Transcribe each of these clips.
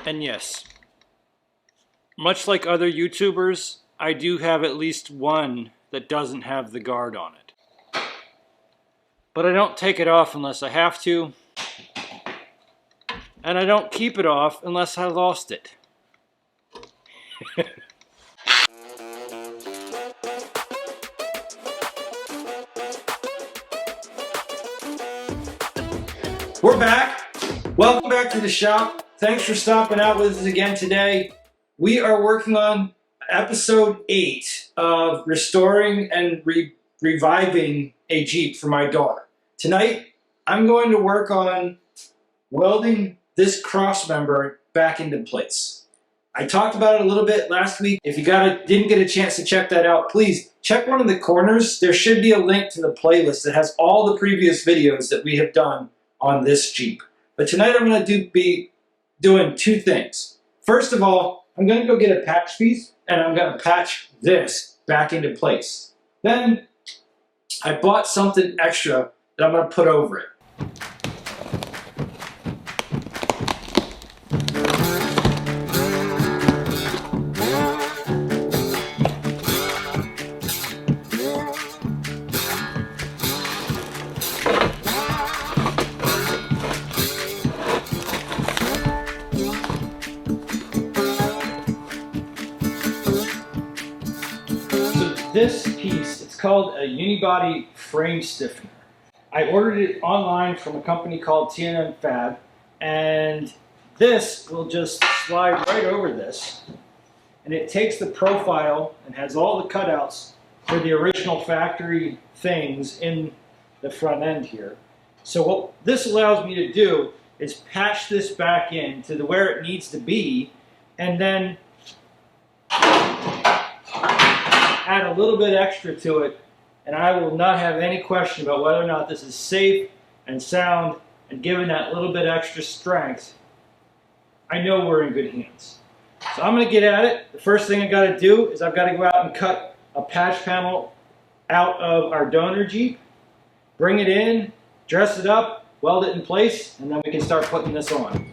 And yes, much like other YouTubers, I do have at least one that doesn't have the guard on it. But I don't take it off unless I have to, and I don't keep it off unless I lost it. We're back. Welcome back to the shop. Thanks for stopping out with us again today. We are working on episode 8 of restoring and reviving a Jeep for my daughter. Tonight, I'm going to work on welding this cross member back into place. I talked about it a little bit last week. If you didn't get a chance to check that out, please check one of the corners. There should be a link to the playlist that has all the previous videos that we have done on this Jeep. But tonight I'm going to be doing two things. First of all, I'm going to go get a patch piece and I'm going to patch this back into place. Then I bought something extra that I'm going to put over it. This piece, it's called a unibody frame stiffener. I ordered it online from a company called T&M Fab, and this will just slide right over this, and it takes the profile and has all the cutouts for the original factory things in the front end here. So what this allows me to do is patch this back in to where it needs to be, and then add a little bit extra to it, and I will not have any question about whether or not this is safe and sound, and given that little bit extra strength, I know we're in good hands. So I'm going to get at it. The first thing I got to do is I've got to go out and cut a patch panel out of our donor Jeep, bring it in, dress it up, weld it in place, and then we can start putting this on.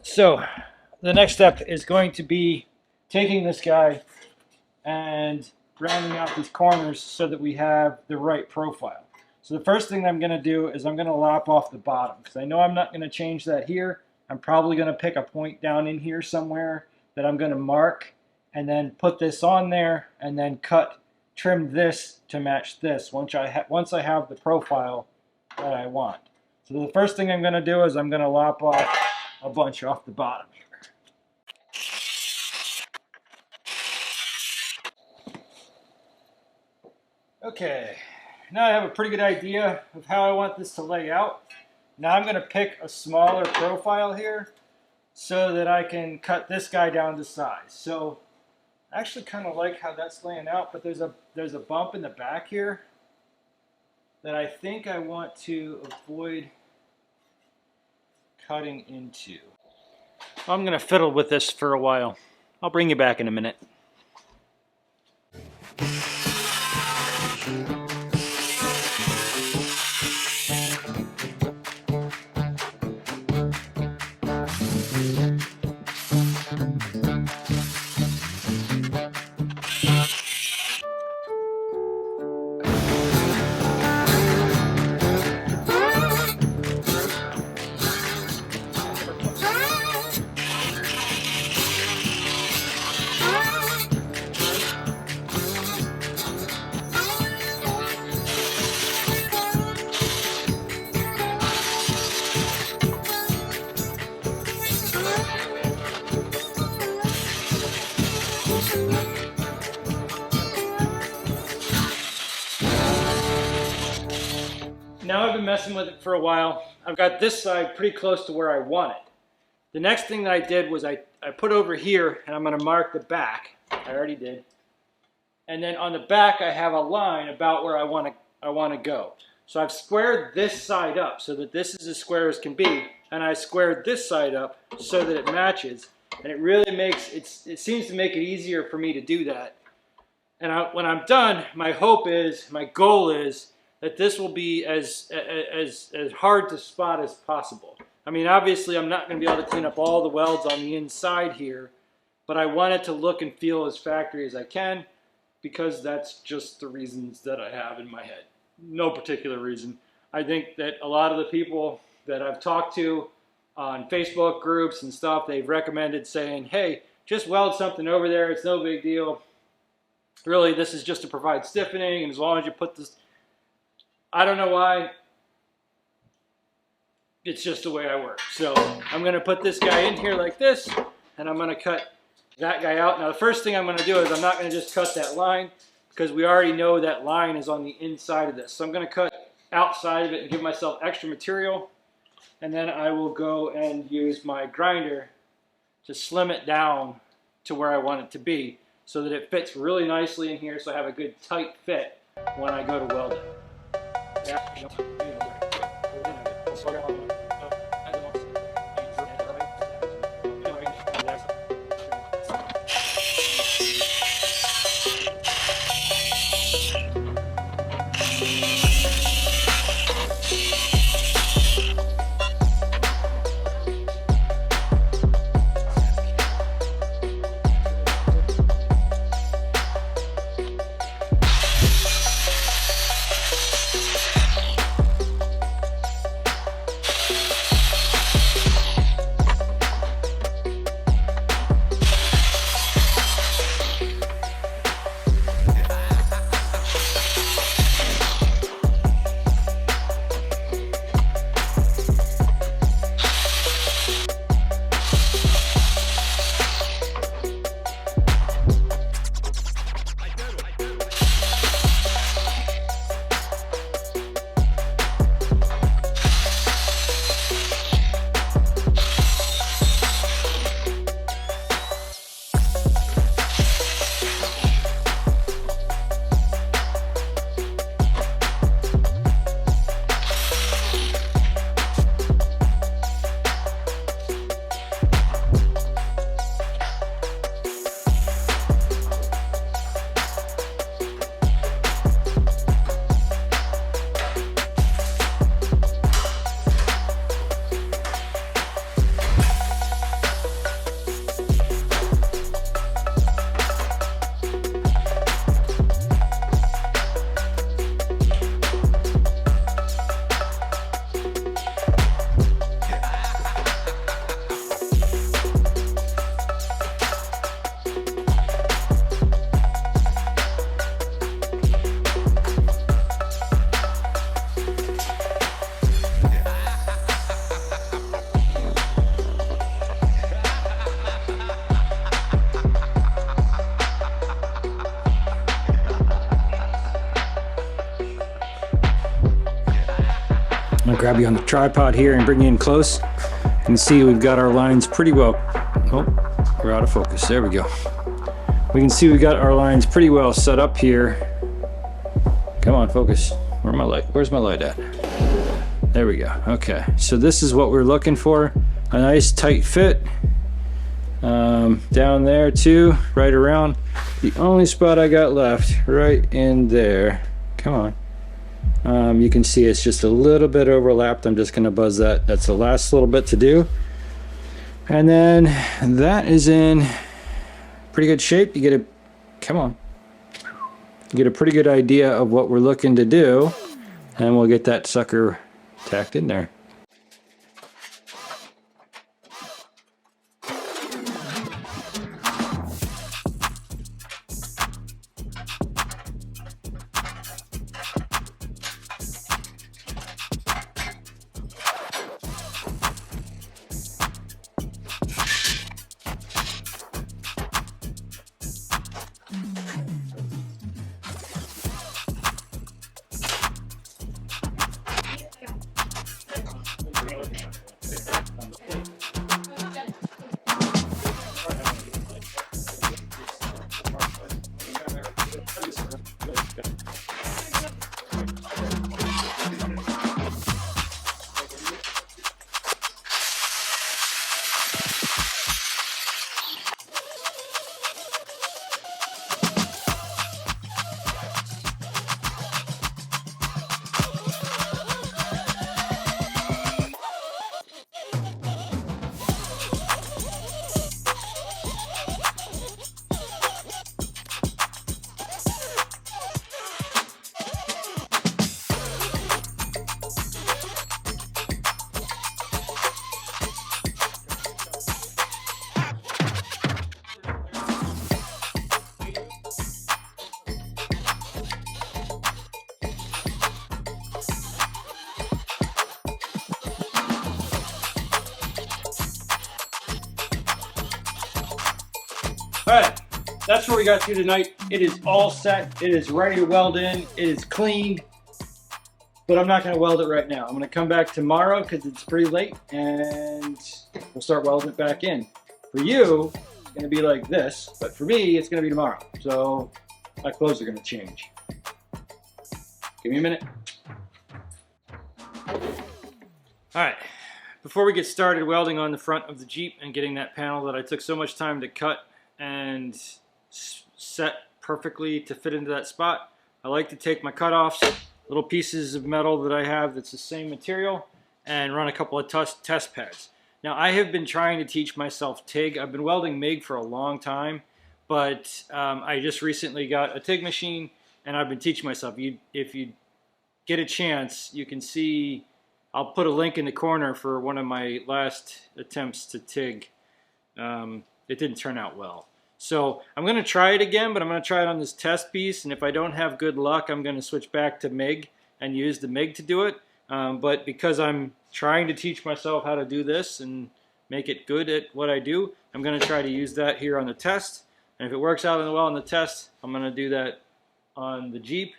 So the next step is going to be taking this guy and rounding out these corners so that we have the right profile. So the first thing I'm going to do is I'm going to lop off the bottom, because I know I'm not going to change that here. I'm probably going to pick a point down in here somewhere that I'm going to mark and then put this on there and then trim this to match this once I have the profile that I want. So the first thing I'm going to do is I'm going to lop off a bunch off the bottom here. Okay, now I have a pretty good idea of how I want this to lay out. Now I'm going to pick a smaller profile here so that I can cut this guy down to size. So I actually kind of like how that's laying out, but there's a bump in the back here that I think I want to avoid cutting into. I'm going to fiddle with this for a while. I'll bring you back in a minute. Now I've been messing with it for a while. I've got this side pretty close to where I want it. The next thing that I did was I put over here, and I'm going to mark the back. I already did. And then on the back I have a line about where I want to go. So I've squared this side up so that this is as square as can be, and I squared this side up so that it matches. And it really makes it seems to make it easier for me to do that. And when I'm done, my goal is that this will be as hard to spot as possible. I mean, obviously I'm not going to be able to clean up all the welds on the inside here, but I want it to look and feel as factory as I can, because that's just the reasons that I have in my head. No particular reason. I think that a lot of the people that I've talked to on Facebook groups and stuff, they've recommended saying, hey, just weld something over there, it's no big deal. Really, this is just to provide stiffening, and as long as you put this, I don't know why, it's just the way I work. So I'm going to put this guy in here like this, and I'm going to cut that guy out. Now the first thing I'm going to do is I'm not going to just cut that line, because we already know that line is on the inside of this. So I'm going to cut outside of it and give myself extra material, and then I will go and use my grinder to slim it down to where I want it to be, so that it fits really nicely in here, so I have a good tight fit when I go to weld it. I'm gonna grab you on the tripod here and bring you in close. You can see we've got our lines pretty well. Oh, we're out of focus. There we go. We can see we've got our lines pretty well set up here. Come on, focus. Where's my light? Where's my light at? There we go. Okay, so this is what we're looking for. A nice tight fit. Down there too, right around. The only spot I got left, right in there. Come on. You can see it's just a little bit overlapped. I'm just going to buzz that. That's the last little bit to do. And then that is in pretty good shape. You get a, come on. You get a pretty good idea of what we're looking to do. And we'll get that sucker tacked in there. Alright, that's what we got to tonight. It is all set. It is ready to weld in. It is cleaned. But I'm not going to weld it right now. I'm going to come back tomorrow because it's pretty late and we'll start welding it back in. For you, it's going to be like this, but for me, it's going to be tomorrow. So my clothes are going to change. Give me a minute. Alright, before we get started welding on the front of the Jeep and getting that panel that I took so much time to cut and set perfectly to fit into that spot, I like to take my cutoffs, little pieces of metal that I have that's the same material, and run a couple of test pads. Now I have been trying to teach myself TIG. I've been welding MIG for a long time, but I just recently got a TIG machine and I've been teaching myself. If you get a chance, you can see, I'll put a link in the corner for one of my last attempts to TIG. It didn't turn out well. So I'm going to try it again, but I'm going to try it on this test piece, and if I don't have good luck, I'm going to switch back to MIG and use the MIG to do it. But because I'm trying to teach myself how to do this and make it good at what I do, I'm going to try to use that here on the test. And if it works out well on the test, I'm going to do that on the Jeep.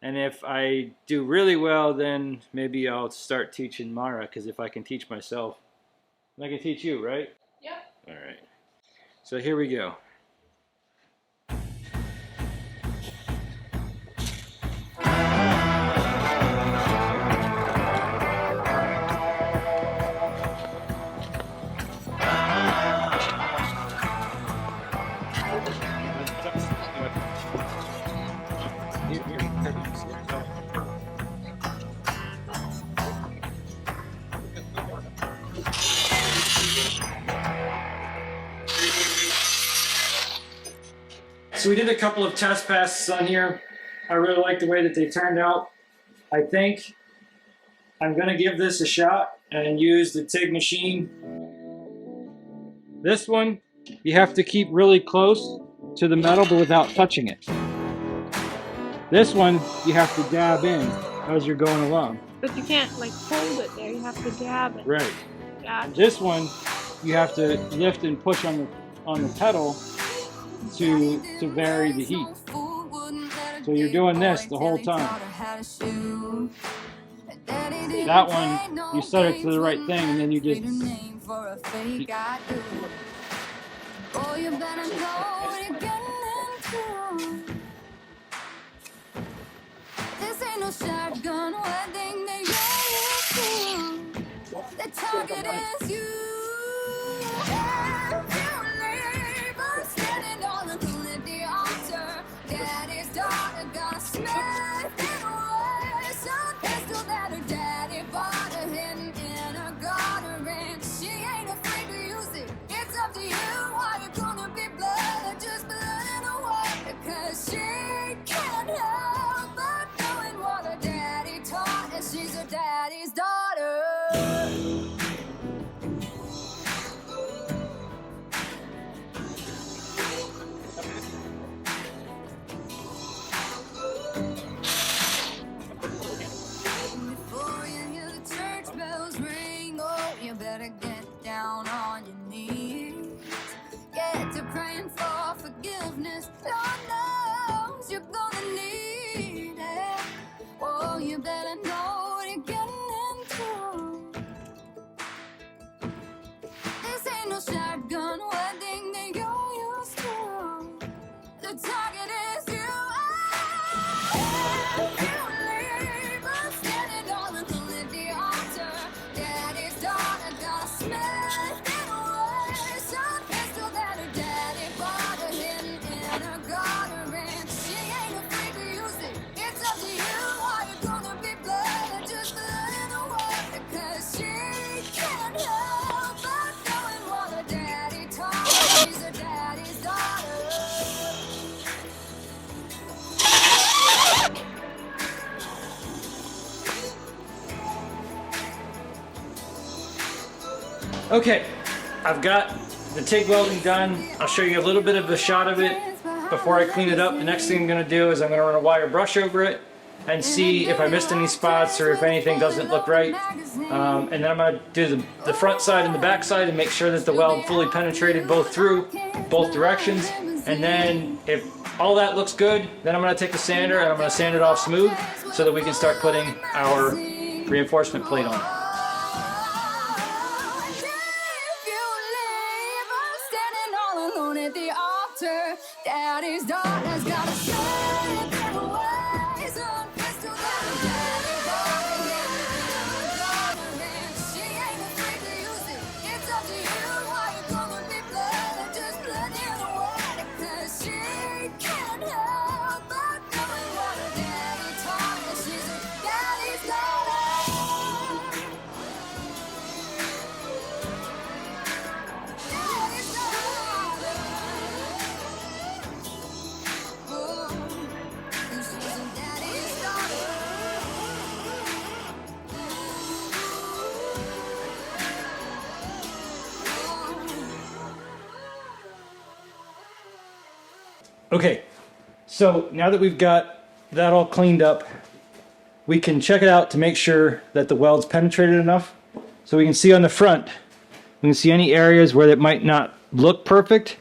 And if I do really well, then maybe I'll start teaching Mara, because if I can teach myself, I can teach you, right? Yep. All right. So here we go. So we did a couple of test passes on here. I really like the way that they turned out. I think I'm going to give this a shot and use the TIG machine. This one, you have to keep really close to the metal but without touching it. This one, you have to dab in as you're going along. But you can't like hold it there, you have to dab it. Right. Gotcha. This one, you have to lift and push on the pedal to vary the heat. So you're doing this the whole time. That one, you set it to the right thing and then you just... This ain't no shotgun wedding that you're used to. The target is you. And you labor standing on the holy altar. Daddy's daughter got a smith in away. Some pistol that her daddy bought her hidden in her garter. And she ain't afraid to use it. It's up to you. Why you gonna be blood or just blood away? Because she can't help but knowing what her daddy taught her. She's her daddy's daughter. Before you hear the church bells ring, oh, you better get down on your knees. Get to praying for forgiveness. Lord knows you're gonna need it. Oh, you better know what you're getting into. This ain't no shotgun wedding that you're used to. The target is you. And you labor standing on the holy altar. Daddy's daughter got a smith in away. Some pistol that her daddy bought her hidden in her garter. And she ain't afraid to use it. It's up to you. Are you gonna be blood or just blood away? Because she can't help but knowing what her daddy taught her. She's her daddy's daughter. Okay, I've got the TIG welding done. I'll show you a little bit of a shot of it before I clean it up. The next thing I'm going to do is I'm going to run a wire brush over it and see if I missed any spots or if anything doesn't look right. And then I'm going to do the front side and the back side and make sure that the weld fully penetrated both directions. And then if all that looks good, then I'm going to take the sander and I'm going to sand it off smooth so that we can start putting our reinforcement plate on. Daddy's daughter's got a shame in her ways, a pistol that her daddy bought her hand. She ain't afraid to use it. It's up to you why you gonna be blood, just blood in the way. 'Cause she can't help but knowing what her daddy taught her. She's a daddy's daughter. Daddy's daughter. Okay, so now that we've got that all cleaned up, we can check it out to make sure that the weld's penetrated enough. So we can see on the front, we can see any areas where it might not look perfect.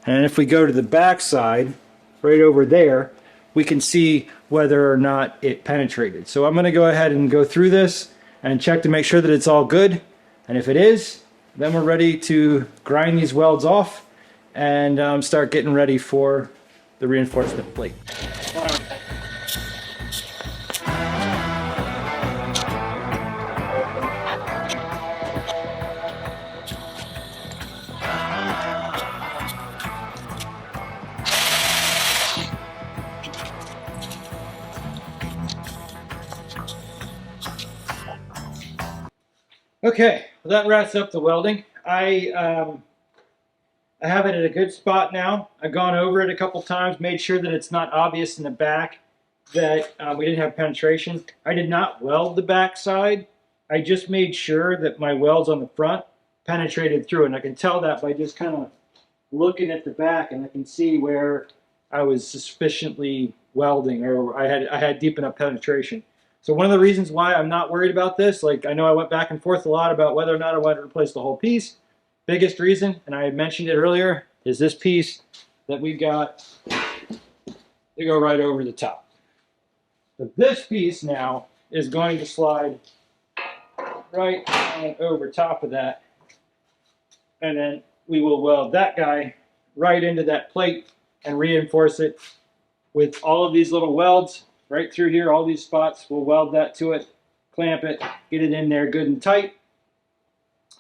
And if we go to the back side, right over there, we can see whether or not it penetrated. So I'm going to go ahead and go through this and check to make sure that it's all good. And if it is, then we're ready to grind these welds off and start getting ready for the reinforcement plate. Okay, well that wraps up the welding. I have it at a good spot now. I've gone over it a couple times, made sure that it's not obvious in the back that we didn't have penetration. I did not weld the back side. I just made sure that my welds on the front penetrated through, and I can tell that by just kind of looking at the back, and I can see where I was sufficiently welding, or I had deep enough penetration. So one of the reasons why I'm not worried about this, like I know I went back and forth a lot about whether or not I wanted to replace the whole piece. Biggest reason, and I mentioned it earlier, is this piece that we've got to go right over the top. So this piece now is going to slide right on over top of that, and then we will weld that guy right into that plate and reinforce it with all of these little welds right through here. All these spots, we'll weld that to it, clamp it, get it in there good and tight,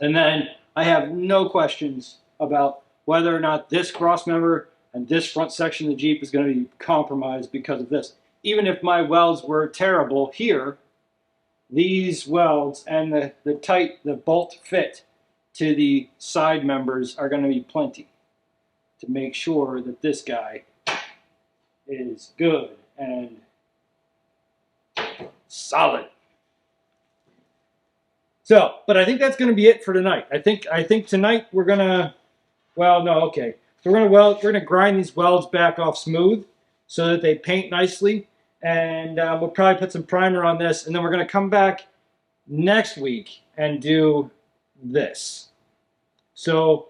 and then I have no questions about whether or not this cross member and this front section of the Jeep is going to be compromised because of this. Even if my welds were terrible here, these welds and the bolt fit to the side members are going to be plenty to make sure that this guy is good and solid. So, but I think that's going to be it for tonight. I think tonight we're gonna, well, no, okay. So we're gonna grind these welds back off smooth so that they paint nicely, and we'll probably put some primer on this, and then we're gonna come back next week and do this. So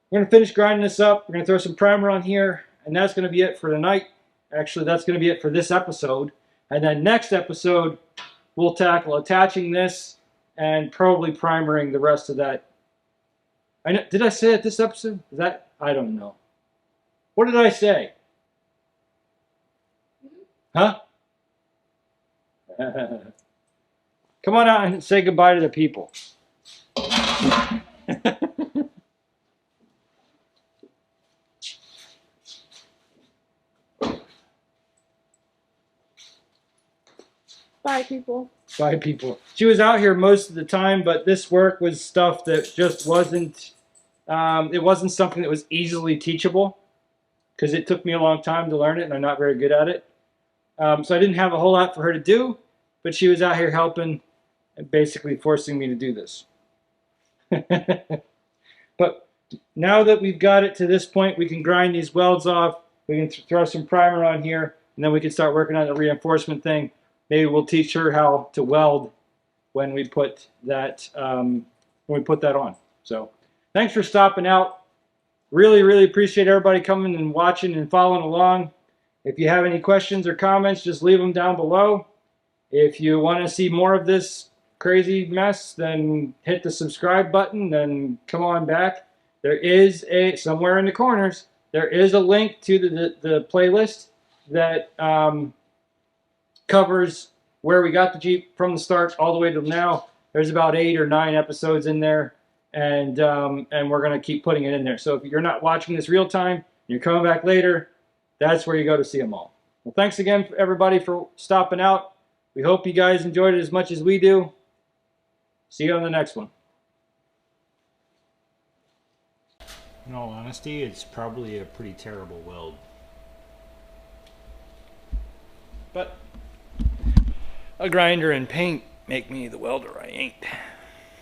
we're gonna finish grinding this up. We're gonna throw some primer on here, and that's gonna be it for tonight. Actually, that's gonna be it for this episode, and then next episode we'll tackle attaching this and probably primering the rest of that. Did I say it this episode? Is that, I don't know. What did I say? Huh? Come on out and say goodbye to the people. Bye, people. By people. She was out here most of the time, but this work was stuff that just wasn't, it wasn't something that was easily teachable because it took me a long time to learn it and I'm not very good at it. So I didn't have a whole lot for her to do, but she was out here helping and basically forcing me to do this. But now that we've got it to this point, we can grind these welds off, we can throw some primer on here, and then we can start working on the reinforcement thing. Maybe we'll teach her how to weld when we put that on. So thanks for stopping out. Really appreciate everybody coming and watching and following along. If you have any questions or comments, just leave them down below. If you want to see more of this crazy mess, then hit the subscribe button, then come on back. There is somewhere in the corners, there is a link to the playlist that covers where we got the Jeep from the start all the way to now. There's about 8 or 9 episodes in there, and we're going to keep putting it in there. So if you're not watching this real time, you're coming back later, that's where you go to see them all. Well, thanks again, everybody, for stopping out. We hope you guys enjoyed it as much as we do. See you on the next one. In all honesty, it's probably a pretty terrible weld. But a grinder and paint make me the welder I ain't.